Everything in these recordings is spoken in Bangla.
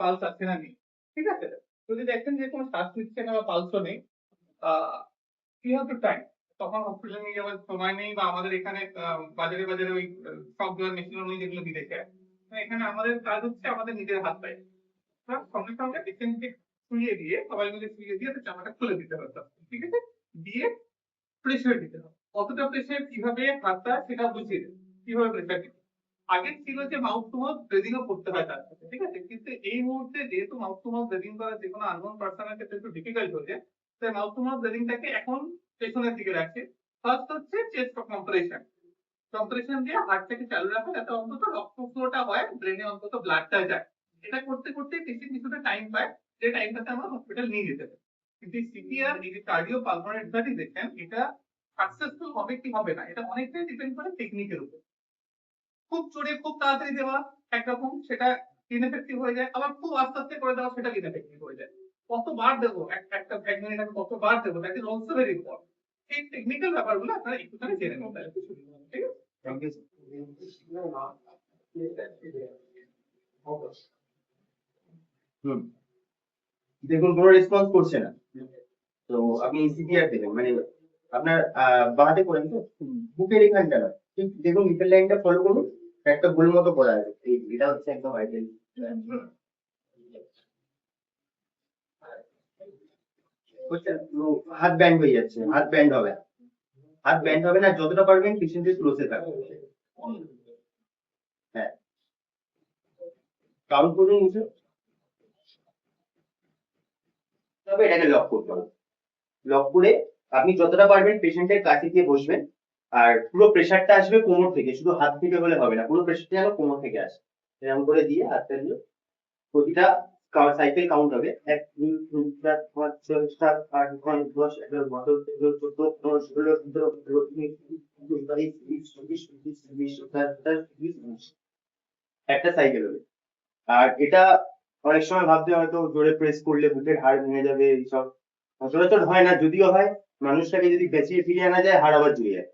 পালস আছে না নেই, ঠিক আছে? যদি দেখেন যে কোনো শ্বাস নিচ্ছে না বা পালসও নেই, কি হতো টাইম, তখন হসপিটালে নিয়ে যাওয়ার সময় নেই, বা আমাদের এখানে বাজারে বাজারে ওই সবগুলো মেশিন নেই যেগুলো বিদেশে আছে। এখানে আমাদের কাজ হচ্ছে আমাদের নিজের হাত পায়ে সঙ্গে সঙ্গে পেশেন্টকে শুয়ে দিয়ে, সবাই মিলে শুয়ে দিয়ে জামাটা খুলে দিতে হতো, ঠিক আছে? দিয়ে প্রেশার দিতে হবে, কতটা প্রেশার, কিভাবে হাতটা সেটা বুঝিয়ে দেবে কিভাবে প্রেশার দিতে। আগে ছিল যে মাউথ টু মাউথ ব্রিদিং ও করতে হয় তার সাথে, ঠিক আছে? কিন্তু এই মুহূর্তে যেহেতু মাউথ টু মাউথ ব্রিদিং করা যে কোনো আননোন পার্সনের ক্ষেত্রে একটু ডিফিকাল্ট হয়ে যায়, তাই মাউথ টু মাউথ ব্রিদিংটাকে এখন পেছনের দিকে রাখছে। ফার্স্ট হচ্ছে চেস্ট কম্প্রেশন, কম্প্রেশন দিয়ে হার্টটাকে চালু রাখা, যাতে অন্তত রক্ত ফ্লোটা হয়, ব্রেনে অন্তত ব্লাডটা যায়। এটা করতে করতে পেশেন্ট কিছুটা টাইম পায়, যে টাইমটাতে আমরা হসপিটাল নিয়ে যেতে পারি। কিন্তু সিপিআর, এই যে কার্ডিও পালমোনারি রিসার্চিটেশন, এটা সাকসেসফুল হবে কি হবে না, এটা অনেকটাই ডিপেন্ড করে টেকনিকের উপর। খুব জোরে খুব তাড়াতাড়ি দেওয়া একরকম, সেটা ইনএফেক্টিভ হয়ে যায়, আবার খুব আস্তে আস্তে করে দেওয়া, সেটা ইনএফেক্টিভ হয়ে যায়। কতবার দেবো একটা এক মিনিট, আমি কতবার দেবো, that is also very important. এই টেকনিক্যাল ব্যাপারগুলো আপনারা একটুখানি জেনে নেন, তাহলে একটু সুবিধা হবে, ঠিক আছে? Thank you. হুম, দেখুন কোনো রেসপন্স করছে না, তো আপনি সিপিআর দেবেন, মানে আপনার বাঁহাতে করেন তো, বুকের এখানটা নয়, ঠিক দেখুন নিচের লাইনটা ফলো করুন, একটা গোল মতো করা আছে, এটা হচ্ছে একদম আইডিয়াল। হাত ব্যান্ড হয়ে যাচ্ছে, হাত ব্যান্ড হবে না, হাত ব্যান্ড হবে না, যতটা পারবেন পেশেন্টের ক্লোজে থাকবে। হ্যাঁ, কাউন্ট করুন নিচে, তবে এটাকে লক করতে হবে। লক করে আপনি যতটা পারবেন পেশেন্টের কাছে গিয়ে বসবেন, আর পুরো প্রেশারটা আসবে কোমর থেকে, শুধু হাত থেকে হলে হবে না, পুরো প্রেশারটা যেন কোমর থেকে আসে, এরকম করে দিয়ে হাতটা দিয়ে প্রতিটা সাইকেল কাউন্ট হবে, 1 2 3 4 5 6 7 8 9 10 11 12 13 14 15 16 17 18 19 20 22 23 24 25 26 27 28 একটা সাইকেল হবে। আর এটা অনেক সময় ভাবতে হয়তো জোরে প্রেস করলে বুকের হাড় ভেঙে যাবে, এইসব সচরাচর হয় না, যদিও হয় মানুষটাকে যদি বেঁচিয়ে ফিরিয়ে আনা যায় হাড় আবার জুড়ে যায়,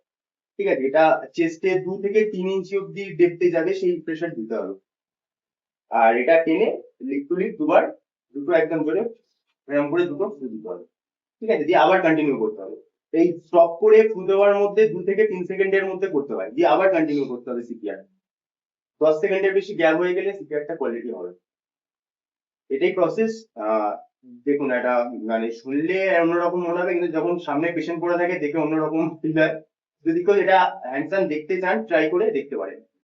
ঠিক আছে? এটা চেস্টে 2 থেকে 3 ইঞ্চি অব্দি ডেপথে যাবে, সেই প্রেশার দিতে হবে। আর এটা টেনে লিপ টু লিপ দুবার, দুটো একদম জোরে এরকম করে দুটো ফু দিতে হবে, ঠিক আছে? দিয়ে আবার কন্টিনিউ করতে হবে। এই স্টপ করে ফু দেওয়ার মধ্যে 2 থেকে 3 সেকেন্ডের মধ্যে করতে হয়, দিয়ে আবার কন্টিনিউ করতে হবে সিপিআর। 10 সেকেন্ডের বেশি গ্যাপ হয়ে গেলে সিপিআরটা কোয়ালিটি হবে। এটাই প্রসেস। দেখুন এটা মানে শুনলে অন্যরকম মনে হবে, কিন্তু যখন সামনে পেশেন্ট পড়ে থাকে দেখে অন্যরকম ফিল হয়। যদি কেউ এটা হ্যান্ডসাম দেখতে চান, ট্রাই করে দেখতে পারেন।